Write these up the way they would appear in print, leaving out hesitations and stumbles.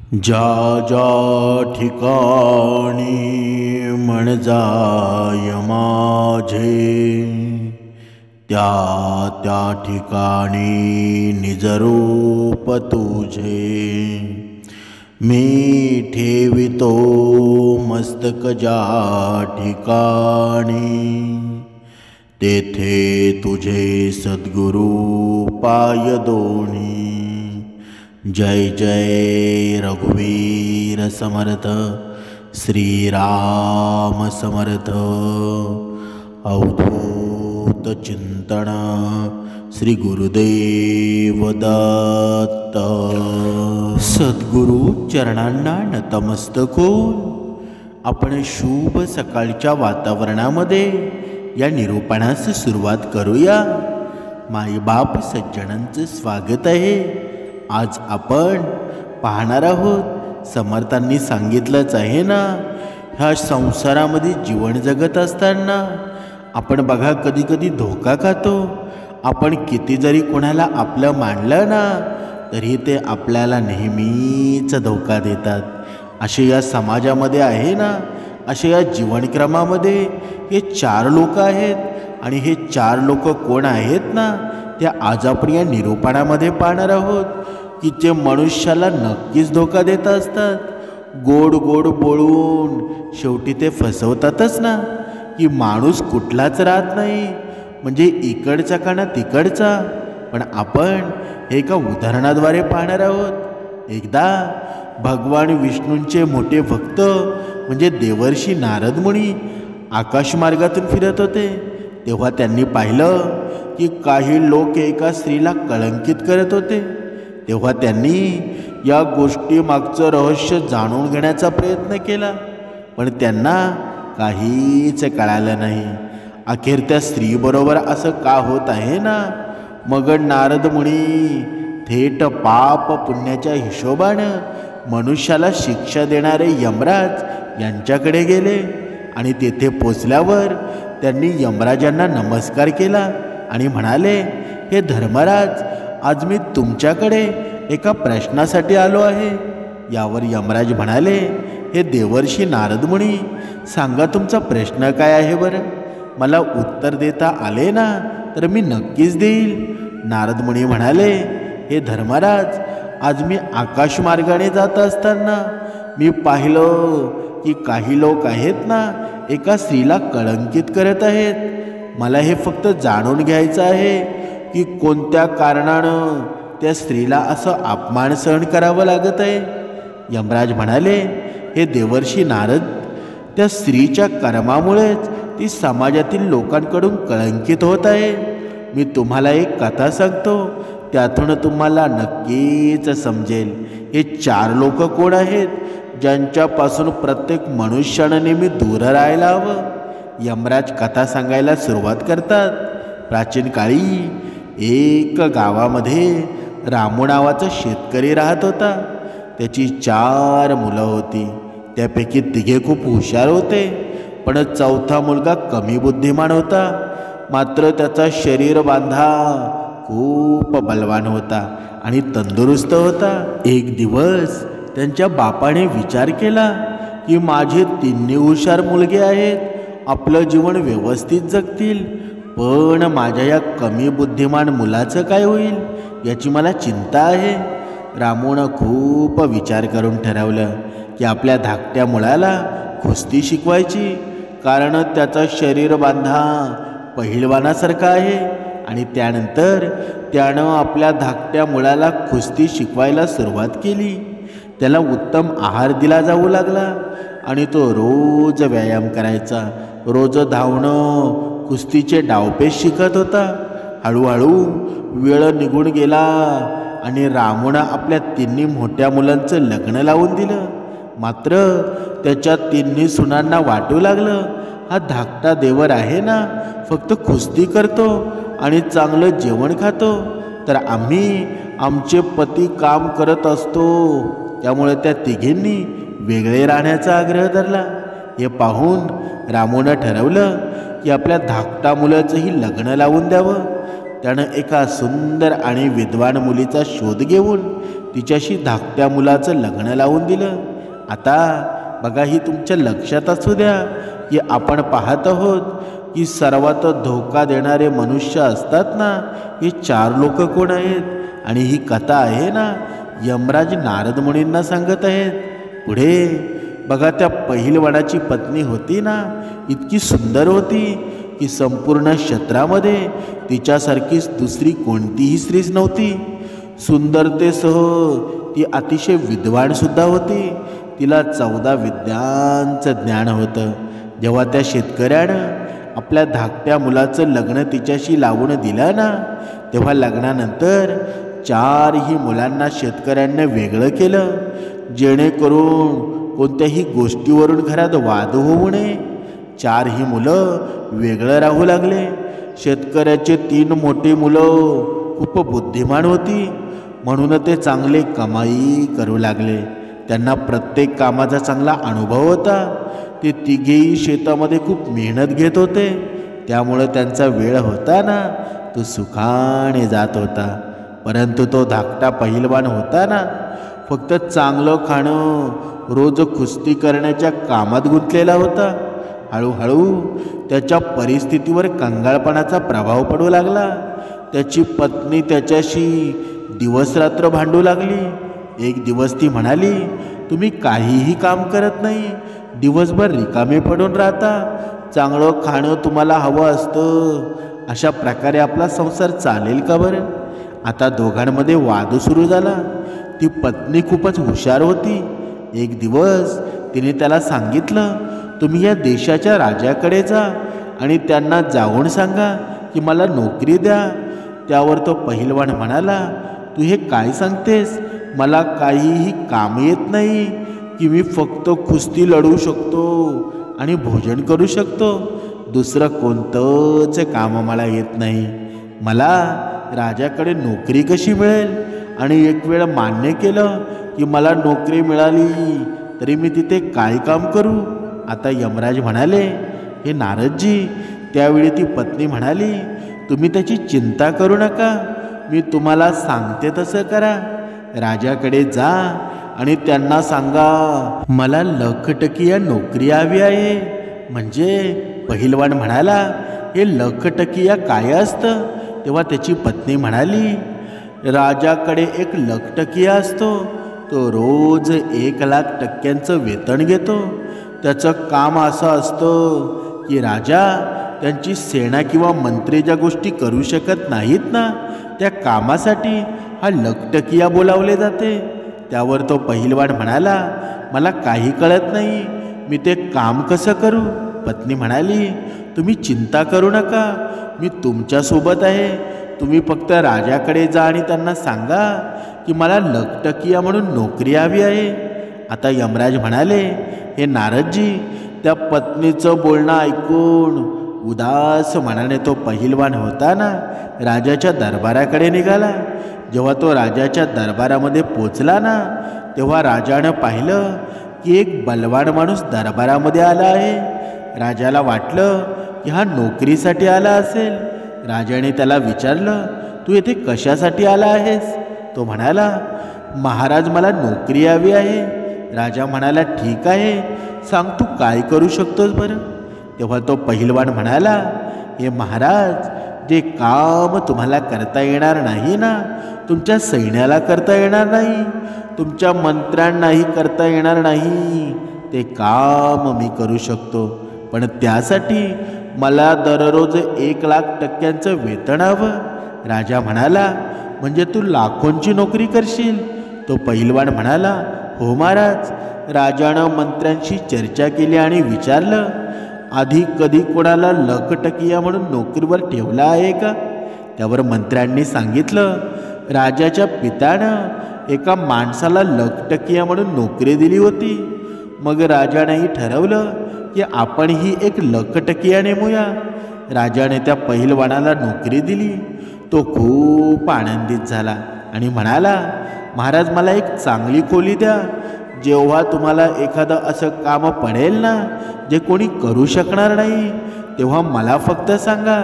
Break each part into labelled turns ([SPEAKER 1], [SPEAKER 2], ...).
[SPEAKER 1] ज्या ज्या ठिकाणी मन जाय माझे, त्या त्या ठिकाणी निजरूप तुझे। मी ठेवितो मस्तक ज्या ठिकाणी, तेथे तुझे सद्गुरु पाय दोन्ही। जय जय रघुवीर समर्थ, श्रीराम समर्थ। अवधूत चिंतन श्री गुरुदेव दत्त। सद्गुरु चरणांना नतमस्तक होऊन आपण शुभ सकाळच्या वातावरणामध्ये या निरूपणास सुरुवात करूया। माईबाप सज्जनांचे स्वागत आहे। आज आपण पाहणार आहोत, समर्थांनी सांगितलंच आहे ना, ह्या संसारामध्ये जीवन जगत असताना आपण बघा कधी कधी धोका खातो। आपण किती जरी कोणाला आपलं मानलं ना, तरी ते आपल्याला नेहमीच धोका देतात। असे या समाजामध्ये आहे ना, असे या जीवनक्रमामध्ये हे 4 लोक आहेत। आणि हे 4 लोक कोण आहेत ना, ते आज आपण या निरूपणामध्ये पाहणार आहोत की जे मनुष्याला नक्कीच धोका देत असतात। गोड गोड बोलून शेवटी ते फसवतातच ना, की माणूस कुठलाच राहत नाही, म्हणजे इकडचा का ना तिकडचा। पण आपण एका उदाहरणाद्वारे पाहणार आहोत। एकदा भगवान विष्णूंचे मोठे भक्त म्हणजे देवर्षी नारद मुनी आकाशमार्गातून फिरत होते। तेव्हा त्यांनी पाहिलं की काही लोक एका स्त्रीला कळंकित करत होते। तेव्हा त्यांनी या गोष्टी मागचं रहस्य जाणून घेण्याचा प्रयत्न केला, पण त्यांना काहीच कळालं नाही। अखेर त्या स्त्रीबरोबर असं का होत आहे ना, मग नारद मुनी थेट पाप पुण्याच्या हिशोबानं मनुष्याला शिक्षा देणारे यमराज यांच्याकडे गेले। आणि तेथे पोचल्यावर त्यांनी यमराजांना नमस्कार केला आणि म्हणाले, हे धर्मराज, आज मी तुमच्याकडे एका प्रश्नासाठी आलो आहे। यावर यमराज म्हणाले, हे देवर्षी नारद मुनी, सांगा तुमचा प्रश्न काय आहे बरं। मला उत्तर देता आले ना तर मी नक्कीच देईल। नारद मुनी म्हणाले, हे धर्मराज, आज मी आकाशमार्गाने जात असताना मी पाहिलं की काही लोक आहेत ना, एका स्त्रीला कळंकित करत आहेत। मला हे फक्त जाणून घ्यायचं आहे की कोणत्या कारणानं त्या स्त्रीला असं अपमान सहन करावं लागत आहे। यमराज म्हणाले, हे देवर्षी नारद, त्या स्त्रीच्या कर्मामुळेच ती समाजातील लोकांकडून कळंकित होत आहे। मी तुम्हाला एक कथा सांगतो, त्यातून तुम्हाला नक्कीच समजेल हे 4 लोक कोण आहेत, ज्यांच्यापासून प्रत्येक मनुष्यानं नेहमी दूर राहायला हवं। यमराज कथा सांगायला सुरुवात करतात। प्राचीन काळी एक गावामध्ये रामू नावाचा शेतकरी राहत होता। त्याची 4 मुलं होती। त्यापैकी 3 खूप हुशार होते, पण 4था मुलगा कमी बुद्धिमान होता। मात्र त्याचा शरीर बांधा खूप बलवान होता आणि तंदुरुस्त होता। एक दिवस त्यांच्या बापाने विचार केला की माझे 3 हुशार मुलगे आहेत, आपलं जीवन व्यवस्थित जगतील, पण माझ्या या कमी बुद्धिमान मुलाचं काय होईल याची मला चिंता आहे। रामूनं खूप विचार करून ठरवलं की आपल्या धाकट्या मुलाला कुस्ती शिकवायची, कारण त्याचा शरीर बांधा पहिलवानासारखा आहे। आणि त्यानंतर त्यानं आपल्या धाकट्या मुलाला कुस्ती शिकवायला सुरुवात केली। त्याला उत्तम आहार दिला जाऊ लागला आणि तो रोज व्यायाम करायचा, रोज धावणं, कुस्तीचे डावपेच शिकत होता। हळूहळू वेळ निघून गेला आणि रामूनं आपल्या 3 मोठ्या मुलांचं लग्न लावून दिलं। मात्र त्याच्या 3 सुनांना वाटू लागलं, हा धाकटा देवर आहे ना, फक्त कुस्ती करतो आणि चांगलं जेवण खातो, तर आम्ही आमचे पती काम करत असतो। त्यामुळे त्या 3घींनी वेगळे राहण्याचा आग्रह धरला। हे पाहून रामूनं ठरवलं की आपल्या धाकटा मुलाचंही लग्न लावून द्यावं। त्यानं एका सुंदर आणि विद्वान मुलीचा शोध घेऊन तिच्याशी धाकट्या मुलाचं लग्न लावून दिलं. आता बघा, ही तुमच्या लक्षात असू द्या की आपण पाहत आहोत की सर्वात धोका देणारे मनुष्य असतात ना, हे 4 लोक कोण आहेत. आणि ही कथा आहे ना, यमराज नारद मुनींना सांगत आहेत. पुढे बघा, त्या पहिलवानाची पत्नी होती ना, इतकी सुंदर होती की संपूर्ण क्षेत्रामध्ये तिच्यासारखीच दुसरी कोणतीही स्त्रीच नव्हती. सुंदरतेसह ती अतिशय विद्वानसुद्धा होती. तिला 14 विद्यांचं ज्ञान होतं. जेव्हा त्या शेतकऱ्यानं आपल्या धाकट्या मुलाचं लग्न तिच्याशी लावून दिलं ना, तेव्हा लग्नानंतर 4ही मुलांना शेतकऱ्यांनी वेगळं केलं, जेणेकरून कोणत्याही गोष्टीवरून घरात वाद होऊ नये. 4ही मुलं वेगळं राहू लागले. शेतकऱ्याचे 3 मोठी मुलं खूप बुद्धिमान होती, म्हणून ते चांगले कमाई करू लागले. त्यांना प्रत्येक कामाचा चांगला अनुभव होता. ते तिघेही शेतामध्ये खूप मेहनत घेत होते. त्यामुळे त्यांचा वेळ होता ना, तो सुखाने जात होता. परंतु तो धाकटा पहिलवान होता ना, फक्त चांगलं खाणं, रोज कुस्ती करण्याच्या कामात गुंतलेला होता. हळूहळू त्याच्या परिस्थितीवर कंगाळपणाचा प्रभाव पडू लागला. त्याची पत्नी त्याच्याशी दिवसरात्र भांडू लागली. एक दिवस ती म्हणाली, तुम्ही काहीही काम करत नाही, दिवसभर रिकामे पडून राहता, चांगलं खाणं तुम्हाला हवं असतं, अशा प्रकारे आपला संसार चालेल का बरं. आता दोघांमध्ये वाद सुरू झाला. ती पत्नी खूपच हुशार होती. एक दिवस तिने त्याला सांगितलं, तुम्ही या देशाच्या राजाकडे जा आणि त्यांना जाऊन सांगा की मला नोकरी द्या. त्यावर तो पहिलवान म्हणाला, तू हे काय सांगतेस, मला काहीही काम येत नाही की मी फक्त कुस्ती लढवू शकतो आणि भोजन करू शकतो, दुसरं कोणतंच काम मला येत नाही. मला राजाकडे नोकरी कशी मिळेल. आणि एक वेळ मान्य केलं की मला नोकरी मिळाली तरी मी तिथे काय काम करू. आता यमराज म्हणाले, हे नारदजी. त्यावेळी ती पत्नी म्हणाली, तुम्ही त्याची चिंता करू नका, मी तुम्हाला सांगते तसं करा. राजाकडे जा आणि त्यांना सांगा मला लखटकिया नोकरी हवी आहे. म्हणजे पहिलवान म्हणाला, हे लखटकिया काय असतं. तेव्हा त्याची पत्नी म्हणाली, राजाकडे एक लखटकिया असतो, तो रोज 1,00,000 टक्क्यांचं वेतन घेतो. त्याचं काम असं असतं की राजा त्यांची सेना किंवा मंत्री ज्या गोष्टी करू शकत नाहीत ना, त्या कामासाठी हा लखटकिया बोलावले जाते. त्यावर तो पहिलवान म्हणाला, मला काही कळत नाही, मी ते काम कसं करू. पत्नी म्हणाली, तुम्ही चिंता करू नका, मी तुमच्यासोबत आहे. तुम्ही फक्त राजाकडे जा आणि त्यांना सांगा की मला लखटकिया म्हणून नोकरी हवी आहे. आता यमराज म्हणाले, हे नारदजी. त्या पत्नीचं बोलणं ऐकून उदास मनाने तो पहिलवान होता ना, राजाच्या दरबाराकडे निघाला. जेव्हा तो राजाच्या दरबारामध्ये पोचला ना, तेव्हा राजानं पाहिलं की एक बलवान माणूस दरबारामध्ये आला आहे. राजाला वाटलं की हा नोकरीसाठी आला असेल. राजाने त्याला विचारलं, तू येथे कशासाठी आला आहेस. तो म्हणाला, महाराज मला नोकरी हवी आहे. राजा म्हणाला, ठीक आहे, सांग तू काय करू शकतोस बरं. तेव्हा तो पहिलवान म्हणाला, हे महाराज, जे काम तुम्हाला करता येणार नाही ना, तुमच्या सैन्याला करता येणार नाही, तुमच्या मंत्र्यांनाही करता येणार नाही, ते काम मी करू शकतो. पण त्यासाठी मला दररोज 1,00,000 टक्क्यांचं वेतन हवं. राजा म्हणाला, म्हणजे तू लाखोंची नोकरी करशील. तो पहिलवान म्हणाला, हो महाराज. राजानं मंत्र्यांशी चर्चा केली आणि विचारलं, आधी कधी कोणाला लखटकिया म्हणून नोकरीवर ठेवला आहे का. त्यावर मंत्र्यांनी सांगितलं, राजाच्या पित्यानं एका माणसाला लखटकिया म्हणून नोकरी दिली होती. मग राजानेही ठरवलं की आपणही एक लखटकिया नेमूया. राजाने त्या पहिलवानाला नोकरी दिली. तो खूप आनंदित झाला आणि म्हणाला, महाराज, मला एक चांगली खोली द्या. जेव्हा तुम्हाला एखादं असं काम पडेल ना, जे कोणी करू शकणार नाही, तेव्हा मला फक्त सांगा.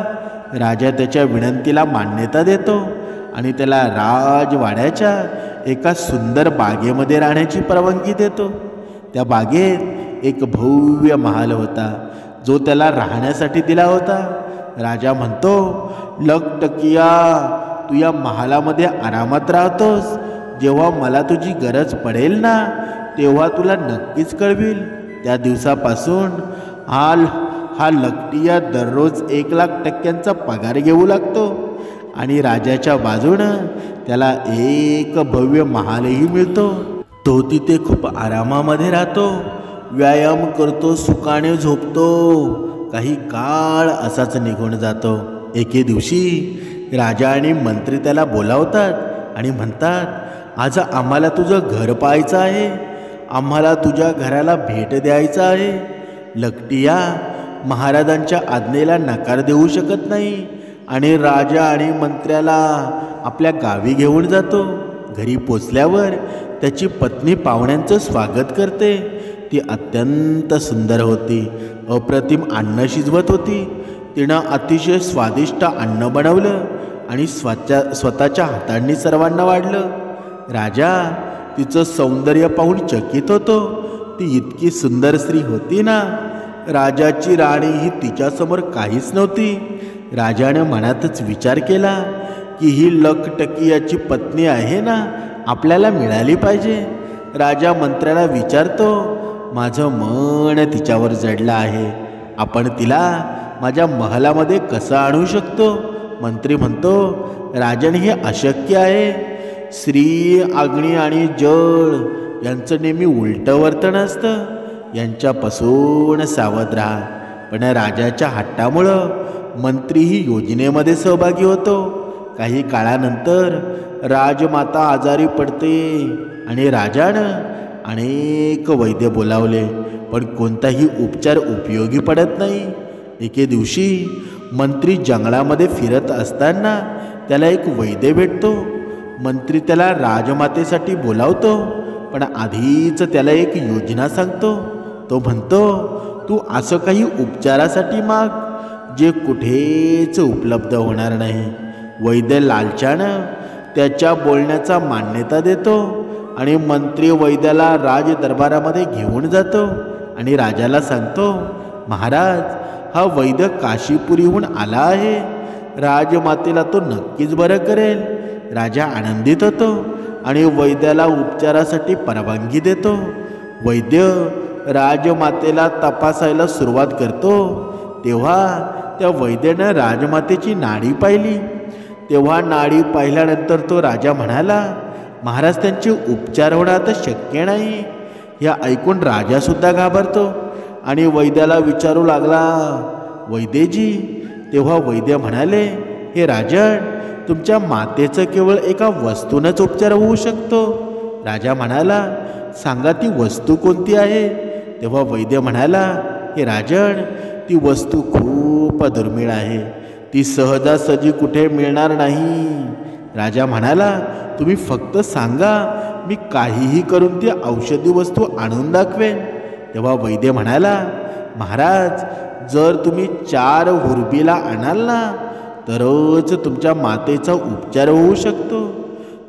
[SPEAKER 1] राजा त्याच्या विनंतीला मान्यता देतो आणि त्याला राजवाड्याच्या एका सुंदर बागेमध्ये राहण्याची परवानगी देतो. त्या बागेत एक भव्य महाल होता जो त्याला राहण्यासाठी दिला होता. राजा म्हणतो, लखटकिया, तू या महालामध्ये आरामात राहतोस. जेव्हा मला तुझी गरज पडेल ना तेव्हा तुला नक्कीच कळवील. त्या दिवसापासून हा लखटिया दररोज 1,00,000 पगार घेऊ लागतो आणि राजाच्या बाजूनं त्याला एक भव्य महालही मिळतो. तो तिथे खूप आरामामध्ये राहतो, व्यायाम करतो, सुखाने झोपतो. काही काळ असाच निघून जातो. एके दिवशी राजा आणि मंत्री त्याला बोलावतात आणि म्हणतात, आज आम्हाला तुझं घर पाहायचं आहे, आम्हाला तुझ्या घराला भेट द्यायचं आहे. लखटिया महाराजांच्या आज्ञेला नकार देऊ शकत नाही आणि राजा आणि मंत्र्याला आपल्या गावी घेऊन जातो. घरी पोचल्यावर त्याची पत्नी पाहुण्यांचं स्वागत करते. ती अत्यंत सुंदर होती, अप्रतिम अन्न शिजवत होती. तिनं अतिशय स्वादिष्ट अन्न बनवलं आणि स्वतःच्या हातांनी सर्वांना वाढलं. राजा तिचं सौंदर्य पाहून चकित होतो. ती इतकी सुंदर स्त्री होती ना, राजाची राणी ही तिच्यासमोर काहीच नव्हती. राजाने मनातच विचार केला की ही लखटकियाची पत्नी आहे ना, आपल्याला मिळाली पाहिजे. राजा मंत्र्याला विचारतो, माझं मन तिच्यावर जडलं आहे, आपण तिला माझ्या महलामध्ये कसं आणू शकतो? मंत्री म्हणतो, राजन, हे अशक्य आहे. स्त्री, अग्नी आणि जळ यांचं नेहमी उलटं वर्तन असतं, यांच्यापासून सावध राहा. पण राजाच्या हट्टामुळं मंत्रीही योजनेमध्ये सहभागी होतो. काही काळानंतर राजमाता आजारी पडते आणि राजानं अनेक वैद्य बोलावले, पण कोणताही उपचार उपयोगी पडत नाही. एके दिवशी मंत्री जंगलामध्ये फिरत असताना त्याला एक वैद्य भेटतो. मंत्री त्याला राजमातेसाठी बोलावतो, पण आधीच त्याला एक योजना सांगतो. तो म्हणतो, तू असं काही उपचारासाठी माग जे कुठेच उपलब्ध होणार नाही. वैद्य लालच्यानं त्याच्या बोलण्याचा मान्यता देतो आणि मंत्री वैद्याला राज दरबारामध्ये घेऊन जातो आणि राजाला सांगतो, महाराज, हा वैद्य काशीपुरीहून आला आहे, राजमातेला तो नक्कीच बरं करेल. राजा आनंदित होतो आणि वैद्याला उपचारासाठी परवानगी देतो. वैद्य राजमातेला तपासायला सुरुवात करतो. तेव्हा त्या वैद्यानं राजमातेची नाडी पाहिली. तेव्हा नाडी पाहिल्यानंतर तो राजा म्हणाला, महाराज, त्यांचे उपचार होणं आता शक्य नाही. हे ऐकून राजासुद्धा घाबरतो आणि वैद्याला विचारू लागला, वैद्यजी. तेव्हा वैद्य म्हणाले, हे राजन, तुमच्या मातेचं केवळ एका वस्तूनच उपचार होऊ शकतो. राजा म्हणाला, सांगा ती वस्तू कोणती आहे? तेव्हा वैद्य म्हणाला, हे राजन, ती वस्तू खूप दुर्मिळ आहे, ती सहजासहजी कुठे मिळणार नाही. राजा म्हणाला, तुम्ही फक्त सांगा, मी काहीही करून ती औषधी वस्तू आणून दाखवेन. तेव्हा वैद्य म्हणाला, महाराज, जर तुम्ही 4 हुरबीला आणाल ना तरच तुमच्या मातेचा उपचार होऊ शकतो.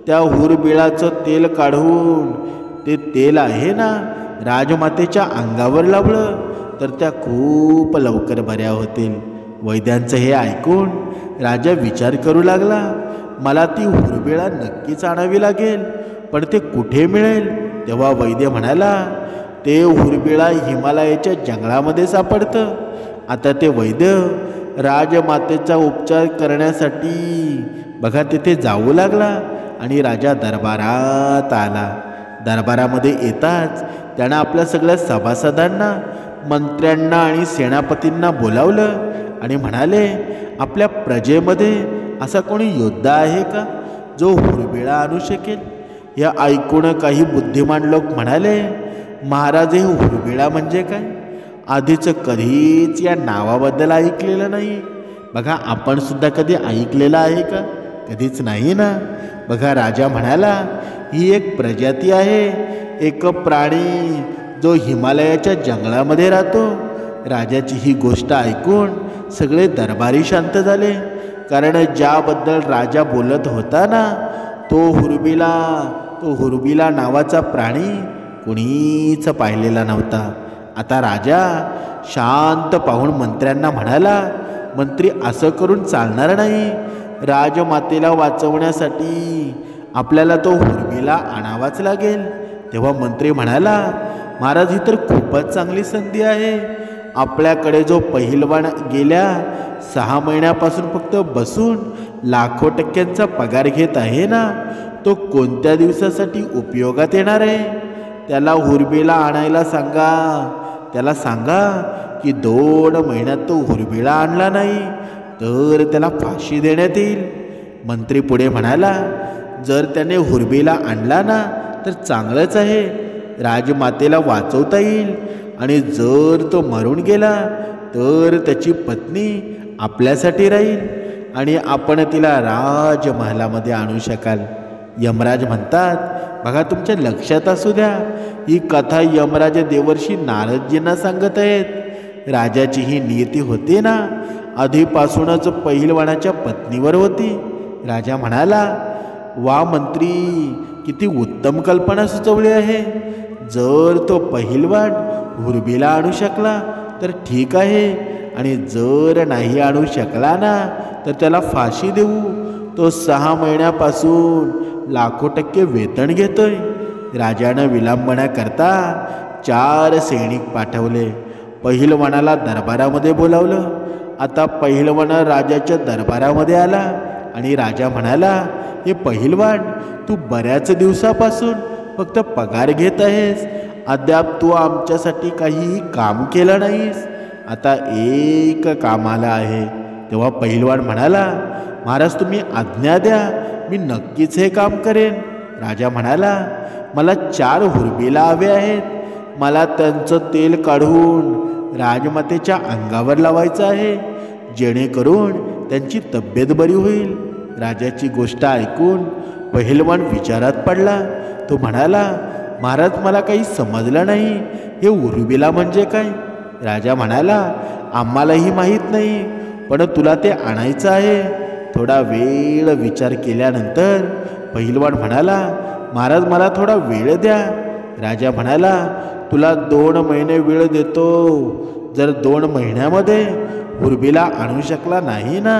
[SPEAKER 1] त्या हुरबिळाचं तेल काढून ते तेल आहे ना राजमातेच्या अंगावर लावलं तर त्या खूप लवकर बऱ्या होतील. वैद्यांचं हे ऐकून राजा विचार करू लागला, मला ती हुरबिळा नक्कीच आणावी लागेल, पण ते कुठे मिळेल? तेव्हा वैद्य म्हणाला, ते हुरबिळा हिमालयाच्या जंगलामध्ये सापडतं. आता ते वैद्य राजमातेचा उपचार करण्यासाठी बघा तिथे जाऊ लागला आणि राजा दरबारात आला. दरबारामध्ये येताच त्यानं आपल्या सगळ्या सभासदांना, मंत्र्यांना आणि सेनापतींना बोलावलं आणि म्हणाले, आपल्या प्रजेमध्ये असा कोणी योद्धा आहे का जो हुरबिळा आणू शकेल? या ऐकून काही बुद्धिमान लोक म्हणाले, महाराज, हे हुरबिळा म्हणजे काय? आधीच कधीच या नावाबद्दल ऐकलेलं नाही. बघा, आपण सुद्धा कधी ऐकलेलं आहे का? कधीच नाही ना. बघा, राजा म्हणाला, ही एक प्रजाती आहे, एक प्राणी जो हिमालयाच्या जंगलामध्ये राहतो. राजाची ही गोष्ट ऐकून सगळे दरबारी शांत झाले कारण ज्याबद्दल राजा बोलत होता ना, तो हुरबिला नावाचा प्राणी कुणीच पाहिलेला नव्हता. आता राजा शांत पाहून मंत्र्यांना म्हणाला, मंत्री, असं करून चालणार नाही. राजमातेला वाचवण्यासाठी आपल्याला तो हुरबिला आणावाच लागेल. तेव्हा मंत्री म्हणाला, महाराज, ही तर खूपच चांगली संधी आहे. आपल्याकडे जो पहिलवान गेल्या 6 महिन्यापासून फक्त बसून लाखो टक्क्यांचा पगार घेत आहे ना, तो कोणत्या दिवसासाठी उपयोगात येणार आहे? त्याला हुरबिला आणायला सांगा. त्याला सांगा की 2 महिन्यात तो हुरबिला आणला नाही तर त्याला फाशी देण्यात येईल. मंत्री पुढे म्हणाला, जर त्याने हुरबिला आणला ना तर चांगलंच आहे, राजमातेला वाचवता येईल. आणि जर तो मरून गेला तर त्याची पत्नी आपल्यासाठी राहील आणि आपण तिला राजमहालामध्ये आणू शकाल. यमराज म्हणतात, बघा, तुमच्या लक्षात असू द्या, ही कथा यमराज देवर्षी नारदजींना सांगत आहेत. राजाची ही नियती होती ना, आधीपासूनच पहिलवानाच्या पत्नीवर होती. राजा म्हणाला, वा मंत्री, किती उत्तम कल्पना सुचवली आहे. जर तो पहिलवान हुरबिला आणू शकला तर ठीक आहे, आणि जर नाही आणू शकला ना तर त्याला फाशी देऊ. तो 6 महिन्यापासून लाखो टक्के वेतन घेतोय. राजानं विलंबना करता 4 सैनिक पाठवले. पहिलवानाला दरबारामध्ये बोलावलं. आता पहिलवान राजाच्या दरबारामध्ये आला आणि राजा म्हणाला, हे पहिलवान, तू बऱ्याच दिवसापासून फक्त पगार घेत आहेस. अद्याप तू आमच्यासाठी काहीही काम केलं नाहीस. आता एक काम आलं आहे. तेव्हा पहिलवान म्हणाला, महाराज, तुम्ही आज्ञा द्या, मी नक्कीच हे काम करेन. राजा म्हणाला, मला 4 हुरबिला हवे आहेत. मला त्यांचं तेल काढून राजमातेच्या अंगावर लावायचं आहे, जेणेकरून त्यांची तब्येत बरी होईल. राजाची गोष्ट ऐकून पहिलवान विचारात पडला. तो म्हणाला, महाराज, मला काही समजलं नाही. हे हुरबिला म्हणजे काय? राजा म्हणाला, आम्हालाही माहीत नाही, पण तुला ते आणायचं आहे. थोडा वेळ विचार केल्यानंतर पहिलवान म्हणाला, महाराज, मला थोडा वेळ द्या. राजा म्हणाला, तुला 2 महिने वेळ देतो. जर 2 महिन्यामध्ये हुरबिला आणू शकला नाही ना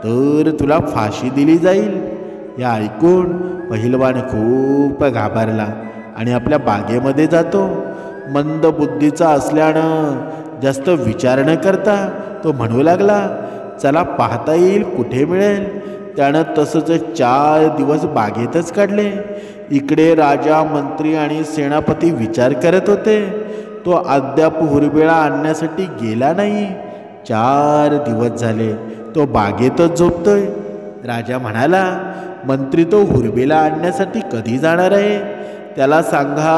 [SPEAKER 1] तर तुला फाशी दिली जाईल. या ऐकून पहिलवान खूप घाबरला आणि आपल्या बागेमध्ये जातो. मंद बुद्धीचा असल्यानं जास्त विचार न करता तो म्हणू लागला, चला पाहता येईल कुठे मिळेल. त्यानं तसंच 4 दिवस बागेतच काढले. इकडे राजा, मंत्री आणि सेनापती विचार करत होते. तो अद्याप हुरबिला आणण्यासाठी गेला नाही. 4 दिवस झाले तो बागेतच झोपतोय. राजा म्हणाला, मंत्री, तो हुरबिला आणण्यासाठी कधी जाणार आहे? त्याला सांगा,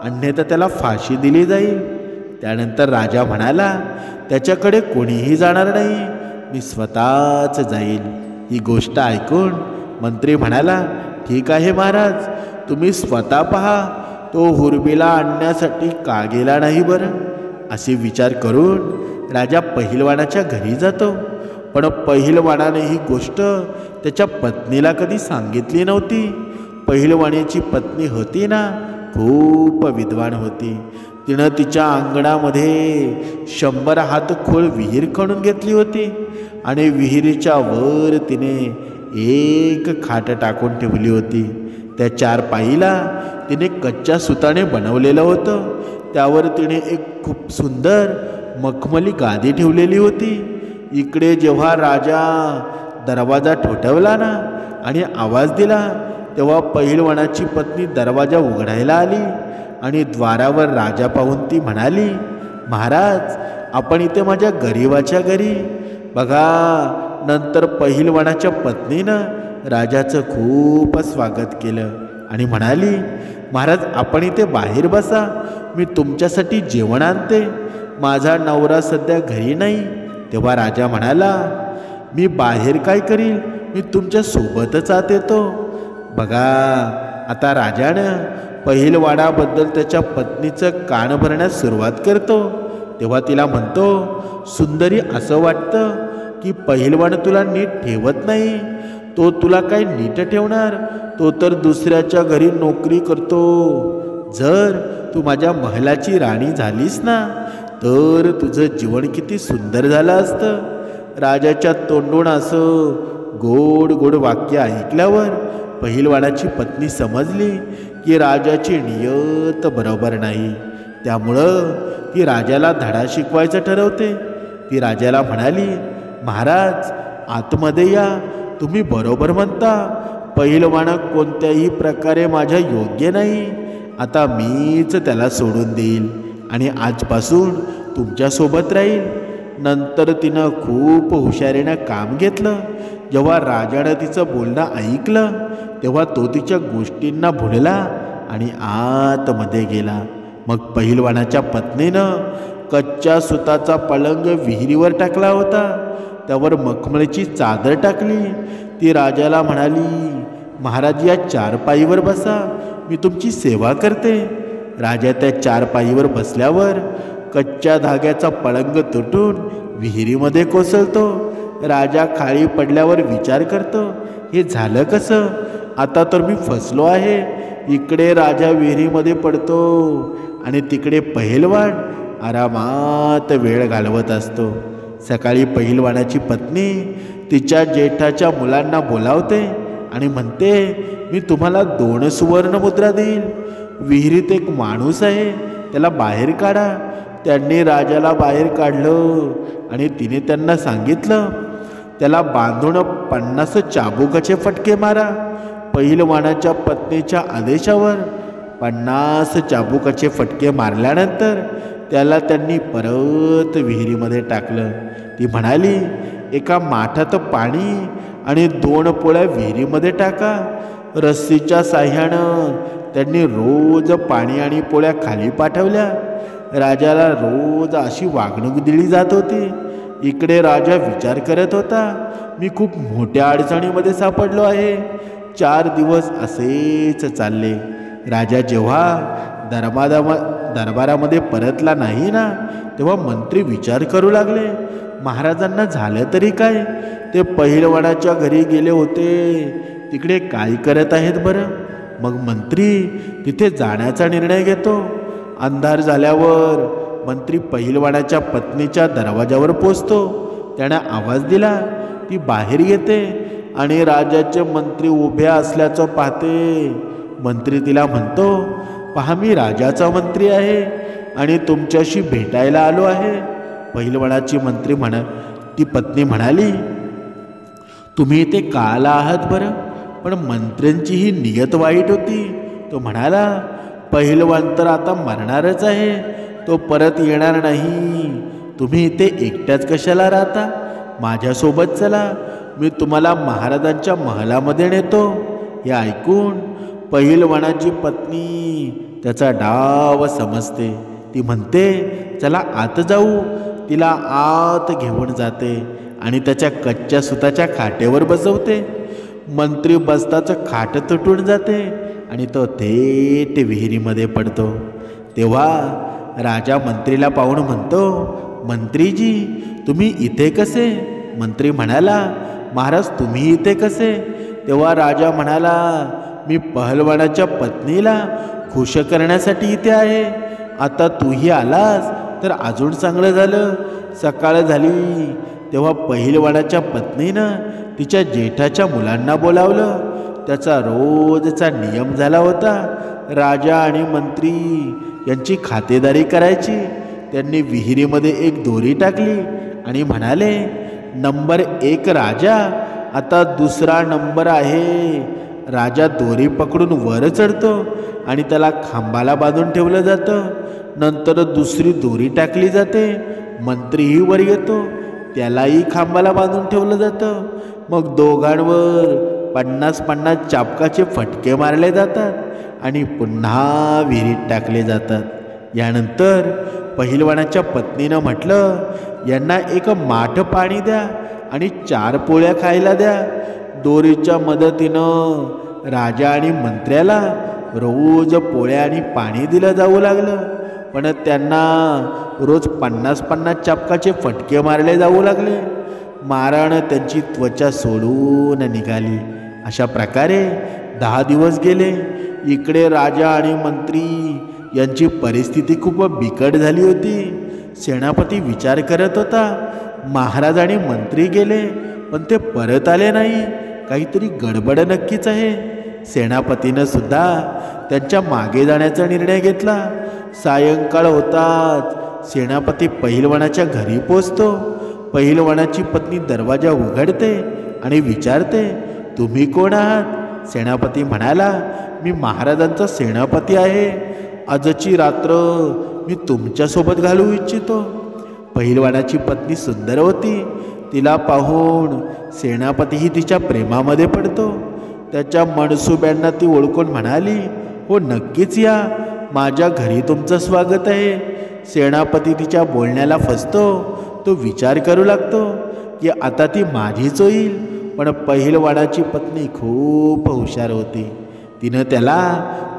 [SPEAKER 1] अन्यथा त्याला फाशी दिली जाईल. त्यानंतर राजा म्हणाला, त्याच्याकडे कोणीही जाणार नाही, मी स्वतःच जाईल. ही गोष्ट ऐकून मंत्री म्हणाला, ठीक आहे महाराज, तुम्ही स्वतः पहा, तो हुरबिला आणण्यासाठी का गेला नाही बरं. असे विचार करून राजा पहिलवानाच्या घरी जातो. पण पहिलवानाने ही गोष्ट त्याच्या पत्नीला कधी सांगितली नव्हती. पहिलवानाची पत्नी होती ना, खूप विद्वान होती. तिनं तिच्या अंगणामध्ये 100 हात खोल विहीर खणून घेतली होती आणि विहिरीच्या वर तिने एक खाट टाकून ठेवली होती. त्या 4 पाईला तिने कच्च्या सुताने बनवलेलं होतं. त्यावर तिने एक खूप सुंदर मखमली गादी ठेवलेली होती. इकडे जेव्हा राजा दरवाजा ठोठावला ना आणि आवाज दिला, तेव्हा पहिलवानाची पत्नी दरवाजा उघडायला आली आणि द्वारावर राजा पाहून ती म्हणाली, महाराज, आपण इथे माझ्या गरीबाच्या घरी. बघा, नंतर पहिलवानाच्या पत्नीनं राजाचं खूप स्वागत केलं आणि म्हणाली, महाराज, आपण इथे बाहेर बसा, मी तुमच्यासाठी जेवण आणते. माझा नवरा सध्या घरी नाही. तेव्हा राजा म्हणाला, मी बाहेर काय करील, मी तुमच्या सोबतच आत येतो. बघा, आता राजानं पहिलवानाबद्दल त्याच्या पत्नीचं कान भरण्यास सुरुवात करतो. तेव्हा तिला म्हणतो, सुंदरी, असं वाटतं की पहिलवान तुला नीट ठेवत नाही. तो तुला काय नीट ठेवणार? तो तर दुसऱ्याच्या घरी नोकरी करतो. जर तू माझ्या महलाची राणी झालीस ना, तर तुझं जीवन किती सुंदर झालं असतं. राजाच्या तोंडून असं गोड गोड वाक्य ऐकल्यावर पहिलवानाची पत्नी समजली की राजाची नियत बरोबर नाही. त्यामुळं ती राजाला धडा शिकवायचं ठरवते. ती राजाला म्हणाली, महाराज आतमध्ये या. तुम्ही बरोबर म्हणता, पहिलवान कोणत्याही प्रकारे माझ्या योग्य नाही. आता मीच त्याला सोडून देईल आणि आजपासून तुमच्यासोबत राहील. नंतर तिनं खूप हुशारीनं काम घेतलं. जेव्हा राजानं तिचं बोलणं ऐकलं तेव्हा तो तिच्या गोष्टींना भुलला आणि आतमध्ये गेला. मग पहिलवानाच्या पत्नीनं कच्च्या सुताचा पलंग विहिरीवर टाकला होता. त्यावर मखमलीची चादर टाकली. ती राजाला म्हणाली, महाराज या चारपाईवर बसा, मी तुमची सेवा करते. राजा त्या चारपाईवर बसल्यावर कच्च्या धाग्याचा पलंग तुटून विहिरीमध्ये कोसळतो. राजा खाली पडल्यावर विचार करतो, हे झालं कसं? आता तर मी फसलो आहे. इकडे राजा विहिरीमध्ये पडतो आणि तिकडे पहिलवान आरामात वेळ घालवत असतो. सकाळी पहिलवानाची पत्नी तिच्या जेठाच्या मुलांना बोलावते आणि म्हणते, मी तुम्हाला 2 सुवर्ण मुद्रा देईल. विहिरीत एक माणूस आहे, त्याला बाहेर काढा. त्यांनी राजाला बाहेर काढलं आणि तिने त्यांना सांगितलं, त्याला बांधून 50 चाबुकाचे फटके मारा. पहिलवानाच्या पत्नीच्या आदेशावर 50 चाबुकाचे फटके मारल्यानंतर त्याला त्यांनी परत विहिरीमध्ये टाकलं. ती म्हणाली, एका माठात पाणी आणि 2 पोळ्या विहिरीमध्ये टाका. रस्सीच्या साह्यानं त्यांनी रोज पाणी आणि पोळ्या खाली पाठवल्या. राजाला रोज अशी वागणूक दिली जात होती. इकडे राजा विचार करत होता, मी खूप मोठ्या अडचणीमध्ये सापडलो आहे. 4 दिवस असेच चालले. राजा जेव्हा दरबारामध्ये परतला नाही ना, तेव्हा मंत्री विचार करू लागले, महाराजांना झालं तरी काय? ते पहिलवानाच्या घरी गेले होते, तिकडे काय करत आहेत बरं? मग मंत्री तिथे जाण्याचा निर्णय घेतो. अंधार झाल्यावर मंत्री पहिलवानाच्या पत्नीच्या दरवाजावर पोचतो. त्यानं आवाज दिला. ती बाहेर येते आणि राजाचे मंत्री उभे असल्याचं पाहते. मंत्री तिला म्हणतो, पहा मी राजाचा मंत्री आहे आणि तुमच्याशी भेटायला आलो आहे. पहिलवानाची ती पत्नी म्हणाली, तुम्ही इथे का आला आहात बरं? पण मंत्र्यांची ही नियत वाईट होती. तो म्हणाला, पहिलवान तर आता मरणारच आहे, तो परत येणार नाही. तुम्ही इथे एकट्याच कशाला राहता? माझ्यासोबत चला, मी तुम्हाला महाराजांच्या महलामध्ये नेतो. हे ऐकून पहिलवानाची पत्नी त्याचा डाव समजते. ती म्हणते, चला आत जाऊ. तिला आत घेऊन जाते आणि त्याच्या कच्च्या सुताच्या खाटेवर बसवते. मंत्री बसताच खाट तुटून जाते आणि तो थेट विहिरीमध्ये पडतो. तेव्हा राजा मंत्रीला पाहून म्हणतो, मंत्रीजी तुम्ही इथे कसे? मंत्री म्हणाला, महाराज तुम्ही इथे कसे? तेव्हा राजा म्हणाला, मी पहिलवानाच्या पत्नीला खुश करण्यासाठी इथे आहे. आता तूही आलास तर अजून चांगलं झालं. सकाळ झाली तेव्हा पहिलवानाच्या पत्नीनं तिच्या जेठाच्या मुलांना बोलावलं. त्याचा रोजचा नियम झाला होता, राजा आणि मंत्री यांची खातेदारी करायची. त्यांनी विहिरीमध्ये एक दोरी टाकली आणि म्हणाले, नंबर 1 राजा, आता 2रा नंबर आहे. राजा दोरी पकडून वर चढतो आणि त्याला खांबाला बांधून ठेवलं जातं. नंतर 2री दोरी टाकली जाते. मंत्रीही वर येतो, त्यालाही खांबाला बांधून ठेवलं जातं. मग दोघांवर 50-50 चाबकाचे फटके मारले जातात आणि पुन्हा विहिरीत टाकले जातात. यानंतर पहिलवानाच्या पत्नीनं म्हटलं, यांना एक माठ पाणी द्या आणि 4 पोळ्या खायला द्या. दोरीच्या मदतीनं राजा आणि मंत्र्याला रोज पोळ्या आणि पाणी दिलं जाऊ लागलं. पण त्यांना रोज 50-50 चाबकाचे फटके मारले जाऊ लागले. मारानं त्यांची त्वचा सोडून निघाली. अशा प्रकारे 10 दिवस गेले. इकडे राजा आणि मंत्री यांची परिस्थिती खूप बिकट झाली होती. सेनापती विचार करत होता, महाराज आणि मंत्री गेले पण ते परत आले नाही, काहीतरी गडबड नक्कीच आहे. सेनापतीनं सुद्धा त्यांच्या मागे जाण्याचा निर्णय घेतला. सायंकाळ होताच सेनापती पहिलवानाच्या घरी पोचतो. पहिलवानाची पत्नी दरवाजा उघडते आणि विचारते, तुम्ही कोण आहात? सेनापती म्हणाला, मी महाराजांचा सेनापती आहे. आजची रात्र मी तुमच्यासोबत घालवू इच्छितो. पहिलवानाची पत्नी सुंदर होती. तिला पाहून सेनापतीही तिच्या प्रेमामध्ये पडतो. त्याच्या मनसुब्यांना ती ओळखून म्हणाली, हो नक्कीच या, माझ्या घरी तुमचं स्वागत आहे. सेनापती तिच्या बोलण्याला फसतो. तो विचार करू लागतो की आता ती माझीच होईल. पण पहिलवानाची पत्नी खूप हुशार होती. तिनं त्याला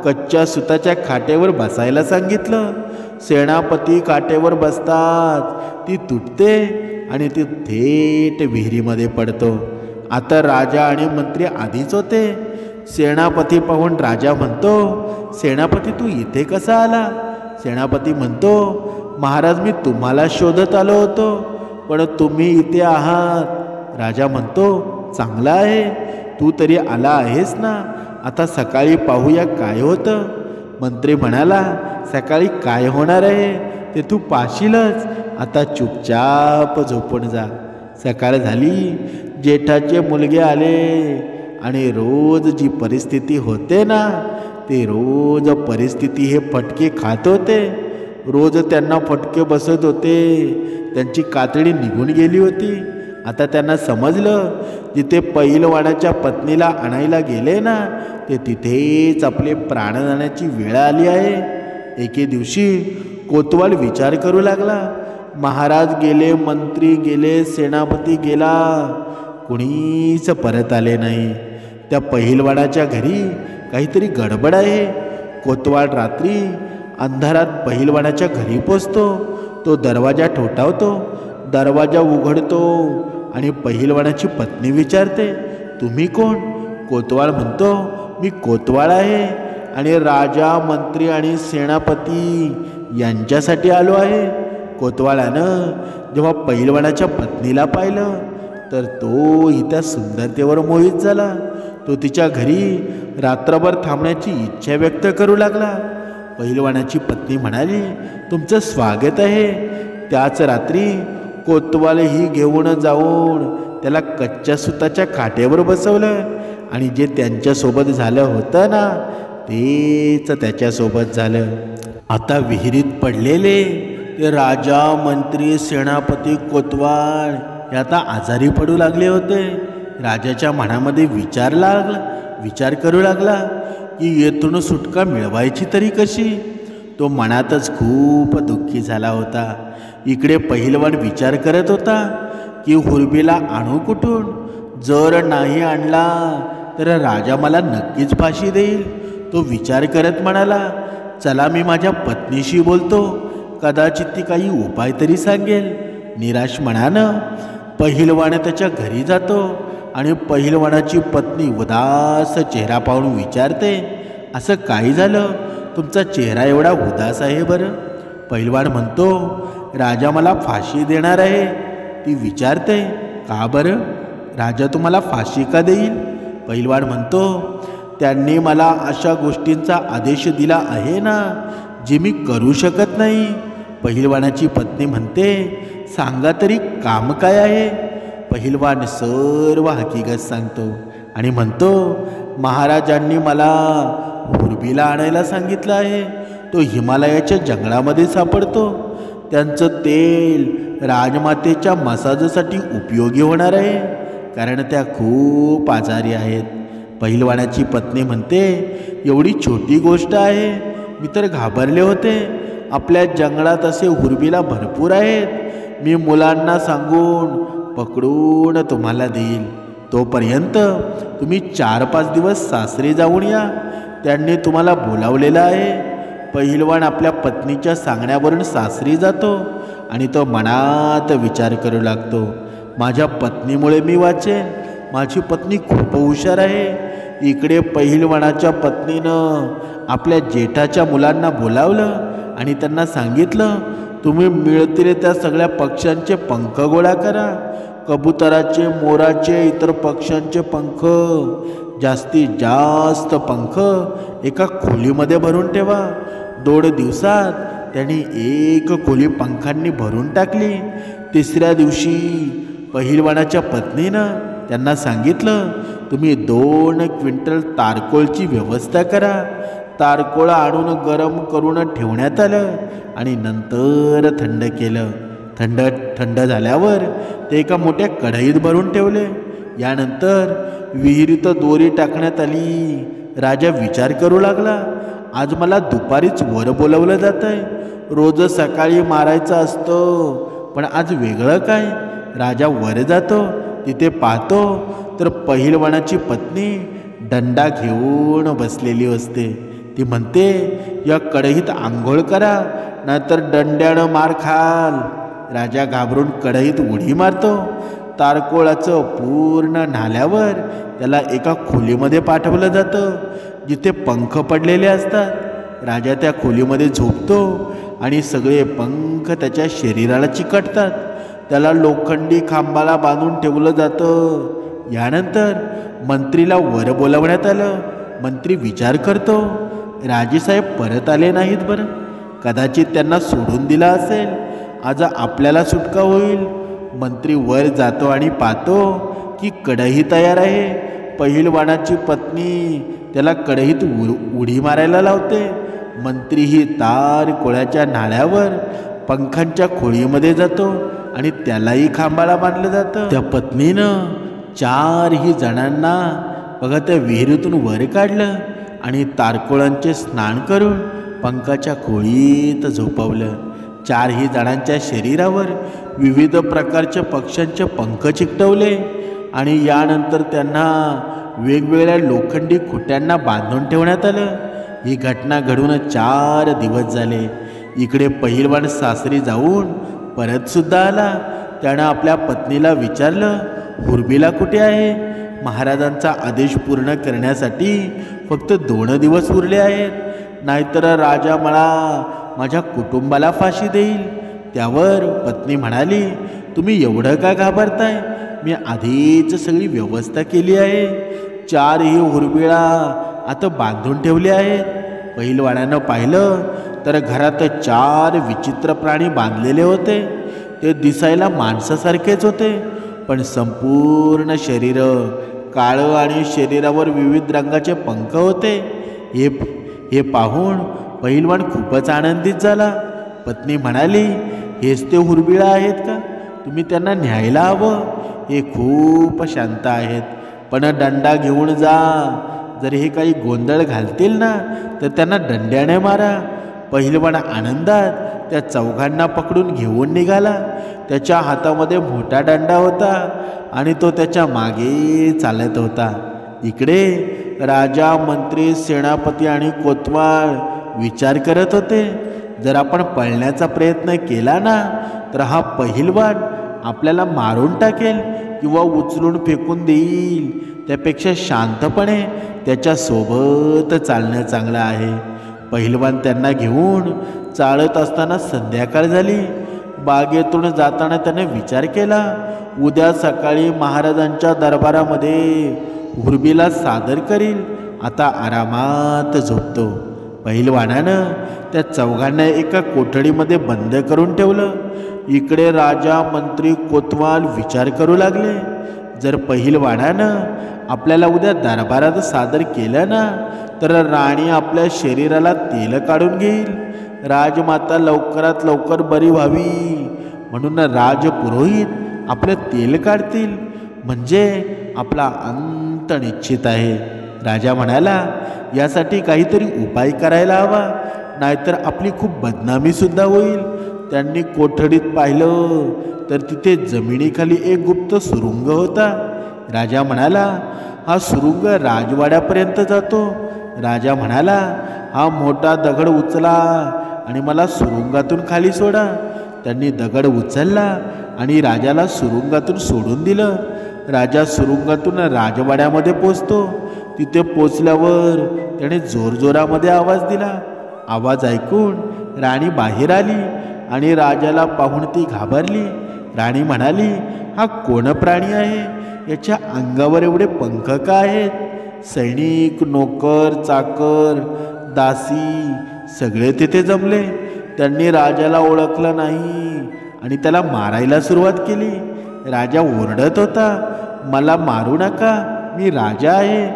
[SPEAKER 1] कच्च्या सुताच्या खाटेवर बसायला सांगितलं. सेनापती काटेवर बसतात ती तुटते आणि ती थेट विहिरीमध्ये पडतो. आता राजा आणि मंत्री आधीच होते. सेनापती पाहून राजा म्हणतो, सेनापती तू इथे कसा आला? सेनापती म्हणतो, महाराज मी तुम्हाला शोधत आलो होतो पण तुम्ही इथे आहात. राजा म्हणतो, चांगला आहे, तू तरी आला आहेस ना. आता सकाळी पाहूया काय होतं. मंत्री म्हणाला, सकाळी काय होणार आहे ते तू पाशीलच. आता चुपचाप झोपून जा. सकाळ झाली. जेठाचे मुलगे आले आणि रोज जी परिस्थिती होते ना, ते रोज परिस्थिती हे फटके खात होते. रोज त्यांना फटके बसत होते. त्यांची कातडी निघून गेली होती. आता त्यांना समजलं, जिथे पहिलवानाच्या पत्नीला आणायला गेले ना, ते तिथेच आपले प्राण जाण्याची वेळ आली आहे. एके दिवशी कोतवाल विचार करू लागला, महाराज गेले, मंत्री गेले, सेनापती गेला, कुणीच परत आले नाही. त्या पहिलवानाच्या घरी काहीतरी गडबड आहे. कोतवाल रात्री अंधारात पहिलवानाच्या घरी पोचतो. तो दरवाजा ठोठावतो. दरवाजा उघडतो आणि पहिलवानाची पत्नी विचारते, तुम्ही कोण? कोतवाल म्हणतो, मी कोतवाल आहे आणि राजा, मंत्री आणि सेनापती यांच्यासाठी आलो आहे. कोतवालानं जेव्हा पहिलवानाच्या पत्नीला पाहिलं तर तोही त्या सुंदरतेवर मोहित झाला. तो तिच्या घरी रात्रभर थांबण्याची इच्छा व्यक्त करू लागला. पहिलवानाची पत्नी म्हणाली, तुमचं स्वागत आहे. त्याच रात्री कोतवालही घेऊन जाऊन त्याला कच्च्या सुताच्या खाटेवर बसवलं आणि जे त्यांच्यासोबत झालं होतं ना, तेच त्याच्यासोबत झालं. आता विहिरीत पडलेले ते राजा, मंत्री, सेनापती, कोतवाल हे आता आजारी पडू लागले होते. राजाच्या मनामध्ये विचार करू लागला की येथून सुटका मिळवायची तरी कशी. तो मनातच खूप दुःखी झाला होता. इकडे पहिलवान विचार करत होता की हुरबीला आणू कुठून. जर नाही आणला तर राजा मला नक्कीच फाशी देईल. तो विचार करत म्हणाला, चला मी माझ्या पत्नीशी बोलतो, कदाचित ती काही उपाय तरी सांगेल. निराश मनानं पहिलवान त्याच्या घरी जातो आणि पहिलवानाची पत्नी उदास चेहरा पाहून विचारते, असं काय झालं? तुमचा चेहरा एवढा उदास आहे बरं? पहिलवान म्हणतो, राजा मला फाशी देणार आहे. ती विचारते, का बरं? राजा तुम्हाला फाशी का देईल? पहिलवान म्हणतो, त्यांनी मला अशा गोष्टींचा आदेश दिला आहे ना, जे मी करू शकत नाही. पहिलवानाची पत्नी म्हणते, सांगा तरी काम काय आहे? पहिलवान सर्व हकीकत सांगतो आणि म्हणतो, महाराजांनी मला हुरबीला आणायला सांगितलं आहे. तो हिमालयाच्या जंगलामध्ये सापडतो. त्यांचं तेल राजमातेच्या मसाजासाठी उपयोगी होणार आहे, कारण त्या खूप आजारी आहेत. पहिलवानाची पत्नी म्हणते, एवढी छोटी गोष्ट आहे, मी तर घाबरले होते. आपल्या जंगलात असे हुरबीला भरपूर आहेत. मी मुलांना सांगून पकडून तुम्हाला देईल. तोपर्यंत तुम्ही 4-5 दिवस सासरी जाऊन या. त्यांनी तुम्हाला बोलावलेलं आहे. पहिलवान आपल्या पत्नीच्या सांगण्यावरून सासरी जातो आणि तो मनात विचार करू लागतो, माझ्या पत्नीमुळे मी वाचेन. माझी पत्नी खूप हुशार आहे. इकडे पहिलवानाच्या पत्नीनं आपल्या जेठाच्या मुलांना बोलावलं आणि त्यांना सांगितलं, तुम्ही मिळतील त्या सगळ्या पक्ष्यांचे पंख गोळा करा. कबुतराचे, मोराचे, इतर पक्ष्यांचे पंख, जास्तीत जास्त पंख एका खोलीमध्ये भरून ठेवा. 2 दिवसात त्यांनी एक खोली पंखांनी भरून टाकली. तिसऱ्या दिवशी पहिलवानाच्या पत्नीनं त्यांना सांगितलं, तुम्ही 2 क्विंटल तारकोळची व्यवस्था करा. तारकोळ आणून गरम करून ठेवण्यात आलं आणि नंतर थंड केलं. थंड झाल्यावर ते एका मोठ्या कढईत भरून ठेवले. यानंतर विहिरीत दोरी टाकण्यात आली. राजा विचार करू लागला, आज मला दुपारीच वर बोलवलं जात आहे. रोज सकाळी मारायचं असतं, पण आज वेगळं काय? राजा वर जातो. तिथे पाहतो तर पहिलवानाची पत्नी दंडा घेऊन बसलेली असते. ती म्हणते, या कढईत आंघोळ करा, नाहीतर दंड्यानं मार खाल. राजा घाबरून कढईत उडी मारतो. तारकोळाचं पूर्ण न्हाल्यावर त्याला एका खोलीमध्ये पाठवलं जातं, जिथे पंख पडलेले असतात. राजा त्या खोलीमध्ये झोपतो आणि सगळे पंख त्याच्या शरीराला चिकटतात. त्याला लोखंडी खांबाला बांधून ठेवलं जातं. यानंतर मंत्रीला वर बोलावण्यात आलं. मंत्री विचार करतो, राजेसाहेब परत आले नाहीत बरं. कदाचित त्यांना सोडून दिला असेल. आज आपल्याला सुटका होईल. मंत्री वर जातो आणि पाहतो की कढई तयार आहे. पहिलवानाची पत्नी त्याला कढईत उडी मारायला लावते. मंत्री ही तार कोळ्याच्या नाळ्यावर पंखांच्या खोळीमध्ये जातो आणि त्यालाही खांबाला बांधलं जातं. त्या पत्नीनं 4ही जणांना बघा त्या विहिरीतून वर काढलं आणि तारकोळांचे स्नान करून पंखाच्या खोळीत झोपवलं. 4ही जणांच्या शरीरावर विविध प्रकारच्या पक्ष्यांचे पंख चिकटवले आणि यानंतर त्यांना वेगवेगळ्या लोखंडी खुट्यांना बांधून ठेवण्यात आलं. ही घटना घडून 4 दिवस झाले. इकडे पहिलवान सासरी जाऊन परतसुद्धा आला. त्यानं आपल्या पत्नीला विचारलं, हुरबीला कुठे आहे? महाराजांचा आदेश पूर्ण करण्यासाठी फक्त 2 दिवस उरले आहेत, नाहीतर राजा मला माझ्या कुटुंबाला फाशी देईल. त्यावर पत्नी म्हणाली, तुम्ही एवढं का घाबरताय? मी आधीच सगळी व्यवस्था केली आहे. 4ही हुरबिळा आता बांधून ठेवले आहेत. पहिलवानानं पाहिलं तर घरात 4 विचित्र प्राणी बांधलेले होते. ते दिसायला माणसासारखेच होते, पण संपूर्ण शरीर काळं आणि शरीरावर विविध रंगाचे पंख होते. हे पाहून पहिलवान खूपच आनंदित झाला. पत्नी म्हणाली, हेच ते हुरबिळा आहेत का? तुम्ही त्यांना न्यायला हवं. हे खूप शांत आहेत, पण दंडा घेऊन जा. जर हे काही गोंधळ घालतील ना तर त्यांना दंड्याने मारा. पहिलवान आनंदात त्या 4घांना पकडून घेऊन निघाला. त्याच्या हातामध्ये मोठा दंडा होता आणि तो त्याच्या मागे चालत होता. इकडे राजा, मंत्री, सेनापती आणि कोतवाल विचार करत होते, जर आपण पळण्याचा प्रयत्न केला ना तर हा पहिलवान आपल्याला मारून टाकेल किंवा उचलून फेकून देईल. त्यापेक्षा शांतपणे त्याच्यासोबत चालणं चांगलं आहे. पहिलवान त्यांना घेऊन चालत असताना संध्याकाळ झाली. बागेतून जाताना त्याने विचार केला, उद्या सकाळी महाराजांच्या दरबारामध्ये हुरबीला सादर करील. आता आरामात झोपतो. पहिलवानानं त्या 4घांना एका कोठडीमध्ये बंद करून ठेवलं. इकडे राजा, मंत्री, कोतवाल विचार करू लागले, जर पहिलवानानं आपल्याला उद्या दरबारात सादर केलं ना तर राणी आपल्या शरीराला तेल काढून घेईल. राजमाता लवकरात लवकर बरी व्हावी म्हणून राजपुरोहित आपलं तेल काढतील, म्हणजे आपला अंत निश्चित आहे. राजा म्हणाला, यासाठी काहीतरी उपाय करायला हवा, नाहीतर आपली खूप बदनामीसुद्धा होईल. त्यांनी कोठडीत पाहिलं तर तिथे जमिनीखाली एक गुप्त सुरुंग होता. राजा म्हणाला, हा सुरुंग राजवाड्यापर्यंत जातो. राजा म्हणाला, हा मोठा दगड उचला आणि मला सुरुंगातून खाली सोडा. त्यांनी दगड उचलला आणि राजाला सुरुंगातून सोडून दिलं. राजा सुरुंगातून राजवाड्यामध्ये पोचतो. तिथे पोचल्यावर त्याने जोरजोरामध्ये आवाज दिला. आवाज ऐकून राणी बाहेर आली आणि राजाला पाहून ती घाबरली. राणी म्हणाली, हा कोण प्राणी आहे? याच्या अंगावर एवढे पंख का आहेत? सैनिक, नोकर, चाकर, दासी सगळे तिथे जमले. त्यांनी राजाला ओळखलं नाही आणि त्याला मारायला सुरुवात केली. राजा ओरडत होता, मला मारू नका, मी राजा आहे.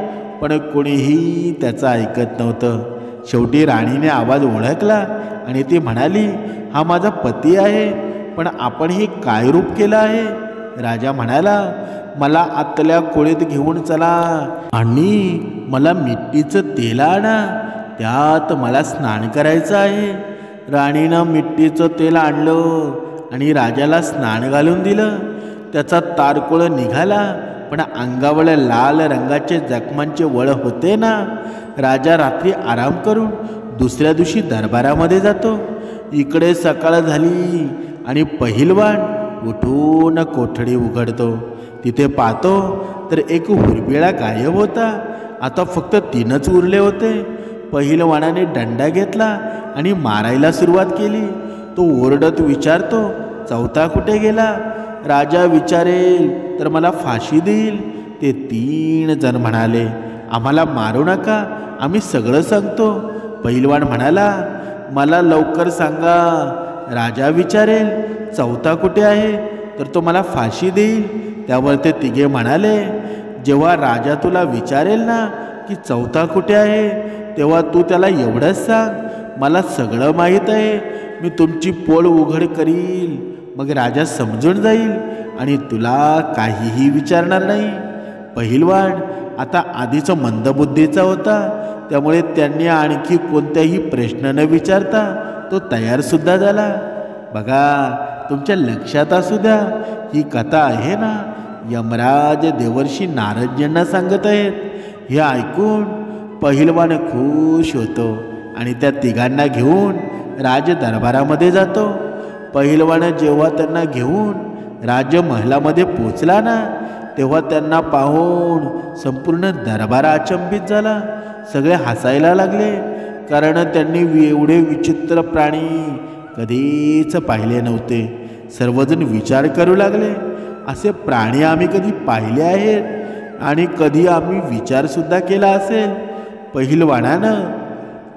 [SPEAKER 1] पण कोणीही त्याचं ऐकत नव्हतं. शेवटी राणीने आवाज ओळखला आणि ती म्हणाली, हा माझा पती आहे, पण आपण हे काय रूप केलं आहे? राजा म्हणाला, मला आतल्या खोलीत घेऊन चला आणि मला मिट्टीचं तेल आणा, त्यात मला स्नान करायचं आहे. राणीनं मिट्टीचं तेल आणलं आणि राजाला स्नान घालून दिलं. त्याचा तारकोळ निघाला, पण अंगावर लाल रंगाचे जखमांचे वळ होते ना. राजा रात्री आराम करून दुसऱ्या दिवशी दरबारामध्ये जातो. इकडे सकाळ झाली आणि पहिलवान उठून कोठडी उघडतो. तिथे पाहतो तर एक हुरबिळा गायब होता. आता फक्त 3च उरले होते. पहिलवानाने दंडा घेतला आणि मारायला सुरुवात केली. तो ओरडत विचारतो, चौथा कुठे गेला? राजा विचारेल तर मला फाशी देईल. ते 3 जण म्हणाले, आम्हाला मारू नका, आम्ही सगळं सांगतो. पहिलवान म्हणाला, मला लवकर सांगा. राजा विचारेल, चौथा कुठे आहे? तर तो मला फाशी देईल. त्यावर ते 3 म्हणाले, जेव्हा राजा तुला विचारेल ना की चौथा कुठे आहे, तेव्हा तू त्याला एवढंच सांग, मला सगळं माहीत आहे, मी तुमची पोल उघड करील. मग राजा समजून जाईल आणि तुला काहीही विचारणार नाही. पहिलवान आता आधीचं मंदबुद्धीचा होता, त्यामुळे त्यांनी आणखी कोणताही प्रश्न न विचारता तो तयारसुद्धा झाला. बघा, तुमच्या लक्षात असू द्या, ही कथा आहे ना यमराज देवर्षी नारदजींना सांगत आहेत. हे ऐकून पहिलवान खुश होतो आणि त्या 3घांना घेऊन राज दरबारामध्ये जातो. पहिलवान जेव्हा त्यांना घेऊन राजमहलामध्ये पोचला ना, तेव्हा त्यांना पाहून संपूर्ण दरबार अचंबित झाला. सगळे हसायला लागले, कारण त्यांनी एवढे विचित्र प्राणी कधीच पाहिले नव्हते. सर्वजण विचार करू लागले, असे प्राणी आम्ही कधी पाहिले आहेत आणि कधी आम्ही विचारसुद्धा केला असेल. पहिलवानानं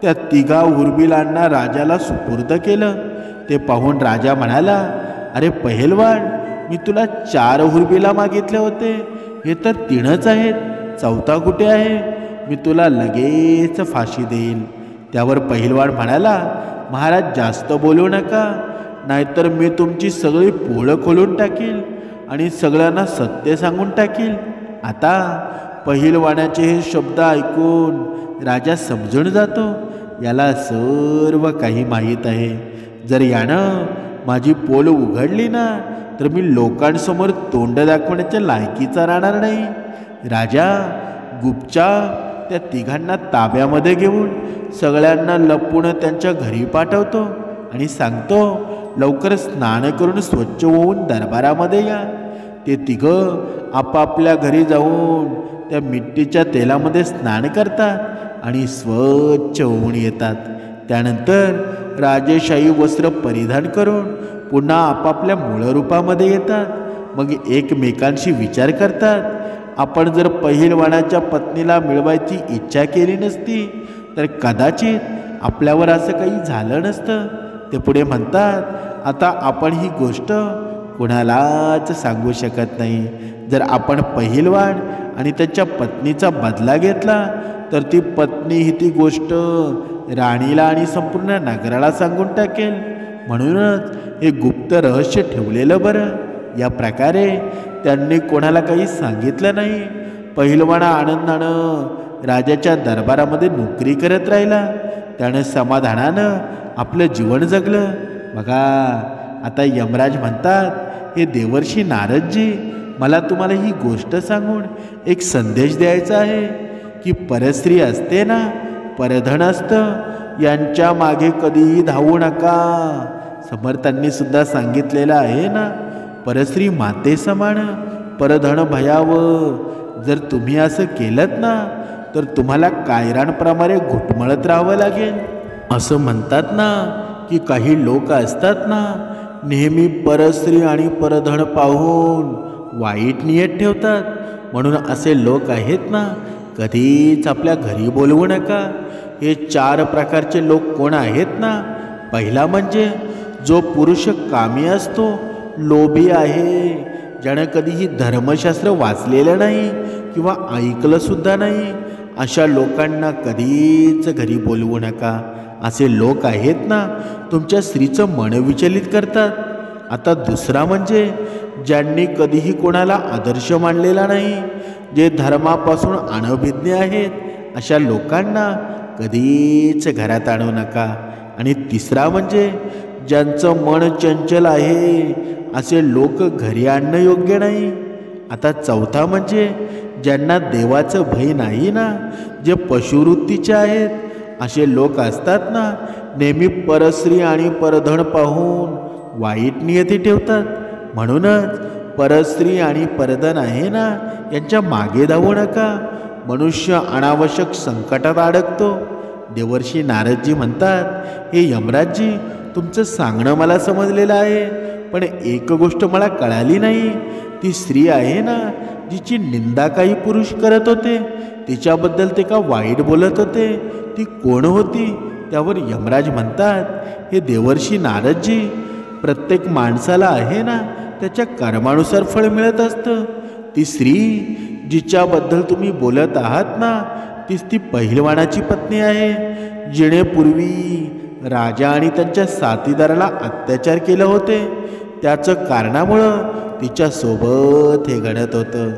[SPEAKER 1] त्या 3 उर्मिलांना राजाला सुपूर्द केलं. ते पाहून राजा म्हणाला, अरे पहिलवान, मी तुला 4 उर्मिला मागितले होते, हे तर 3च आहेत, चौथा कुठे आहे? मी तुला लगेच फाशी देईल. त्यावर पहिलवान म्हणाला, महाराज जास्त बोलू नका, नाहीतर मी तुमची सगळी पोळं खोलून टाकील आणि सगळ्यांना सत्य सांगून टाकील. आता पहिलवानाचे हे शब्द ऐकून राजा समजून जातो, याला सर्व काही माहीत आहे. जर यानं माझी पोल उघडली ना, तर मी लोकांसमोर तोंड दाखवण्याच्या लायकीचा राहणार नाही. राजा गुपचाप त्या 3घांना ताब्यामध्ये घेऊन सगळ्यांना लपून त्यांच्या घरी पाठवतो आणि सांगतो, लवकर स्नान करून स्वच्छ होऊन दरबारामध्ये या. ते 3 आपापल्या घरी जाऊन त्या मिट्टीच्या तेलामध्ये स्नान करतात आणि स्वच्छ होऊन येतात. त्यानंतर राजेशाही वस्त्र परिधान करून पुन्हा आपापल्या मूळ रूपामध्ये येतात. मग एकमेकांशी विचार करतात, आपण जर पहिलवानाच्या पत्नीला मिळवायची इच्छा केली नसती तर कदाचित आपल्यावर असं काही झालं नसतं. ते पुढे म्हणतात, आता आपण ही गोष्ट कुणालाच सांगू शकत नाही. जर आपण पहिलवान आणि त्याच्या पत्नीचा बदला घेतला तर ती पत्नी ही ती गोष्ट राणीला आणि संपूर्ण नगराला सांगून टाकेल. म्हणूनच हे गुप्त रहस्य ठेवलेलं बरं. या प्रकारे त्यांनी कोणाला काही सांगितलं नाही. पहिलवाना आनंदानं राजाच्या दरबारामध्ये नोकरी करत राहिला. त्यानं समाधानानं आपलं जीवन जगलं. बघा, आता यमराज म्हणतात, हे देवर्षी नारदजी, मला तुम्हाला ही गोष्ट सांगून एक संदेश द्यायचा आहे की परस्त्री असते ना, परधन असतं, यांच्या मागे कधीही धावू नका. समर्थांनी सुद्धा सांगितलेलं आहे ना, परस्त्री माते समान परधन भयावं. जर तुम्ही असं केलं ना तर तुम्हाला कायरांप्रमाणे घुटमळत राहावं लागेल. असं म्हणतात ना की काही लोक असतात ना, नेहमी परस्त्री आणि परधन पाहून वाईट नियत ठेवतात. म्हणून असे लोक आहेत ना, कधीच आपल्या घरी बोलवू नका. हे 4 प्रकारचे लोक कोण आहेत ना? पहिला म्हणजे जो पुरुष कामी असतो, लोभी आहे, ज्यानं कधीही धर्मशास्त्र वाचलेलं नाही किंवा ऐकलं सुद्धा नाही, अशा लोकांना कधीच घरी बोलवू नका. असे लोक आहेत ना, तुमच्या स्त्रीचं मन विचलित करतात. आता दुसरा म्हणजे ज्यांनी कधीही कोणाला आदर्श मानलेला नाही, जे धर्मापासून अनभिज्ञ आहेत, अशा लोकांना कधीच घरात आणू नका. आणि तिसरा म्हणजे ज्यांचं मन चंचल आहे, असे लोक घरी आणणं योग्य नाही. आता चौथा म्हणजे ज्यांना देवाचं भय नाही ना, जे पशुवृत्तीचे आहेत, असे लोक असतात ना, नेहमी परस्त्री आणि परधन पाहून वाईट नियती ठेवतात. म्हणूनच परस्त्री आणि परधन आहे ना, यांच्या मागे धावू नका. मनुष्य अनावश्यक संकटात अडकतो. देवर्षी नारदजी म्हणतात, हे यमराजजी, तुमचं सांगणं मला समजलेलं आहे, पण एक गोष्ट मला कळाली नाही. ती स्त्री आहे ना, जिची निंदा काही पुरुष करत होते, तिच्याबद्दल ते का वाईट बोलत होते, ती कोण होती? त्यावर यमराज म्हणतात, हे देवर्षी नारदजी, प्रत्येक माणसाला आहे ना, त्याच्या कर्मानुसार फळ मिळत असतं. ती स्त्री जिच्याबद्दल तुम्ही बोलत आहात ना, तीच ती पहिलवानाची पत्नी आहे, जिने पूर्वी राजा आणि त्यांच्या साथीदाराला अत्याचार केले होते. त्याचं कारणामुळं तिच्यासोबत हे घडत होतं.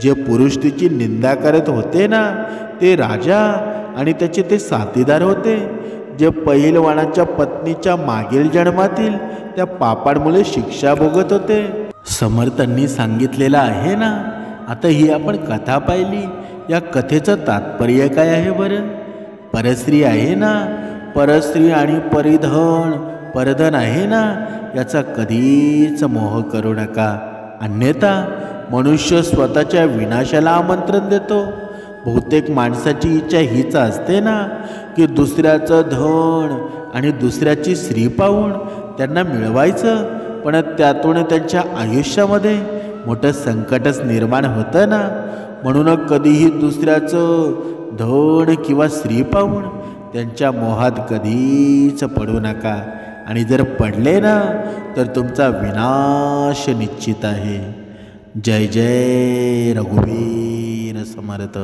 [SPEAKER 1] जे पुरुष तिची निंदा करत होते ना, ते राजा आणि त्याचे ते साथीदार होते, जे पहिलवानाच्या पत्नीच्या मागील जन्मातील त्या पापांमुळे शिक्षा भोगत होते. समर्थांनी सांगितलेलं आहे ना. आता ही आपण कथा पाहिली. या कथेचं तात्पर्य काय आहे बरं? परस्त्री आहे ना, परस्त्री आणि परधन आहे ना, याचा कधीच मोह करू नका. अन्यथा मनुष्य स्वतःच्या विनाशाला आमंत्रण देतो. बहुतेक माणसाची इच्छा हीच असते ना, की दुसऱ्याचं धन आणि दुसऱ्याची स्त्री पाहून त्यांना मिळवायचं, पण त्यातून त्यांच्या आयुष्यामध्ये मोठं संकटच निर्माण होतं ना. म्हणून कधीही दुसऱ्याचं धन किंवा स्त्री पाहून त्यांच्या मोहात कधीच पडू नका. आणि जर पडले ना, तर तुमचा विनाश निश्चित आहे. जय जय रघुवीर समर्थ.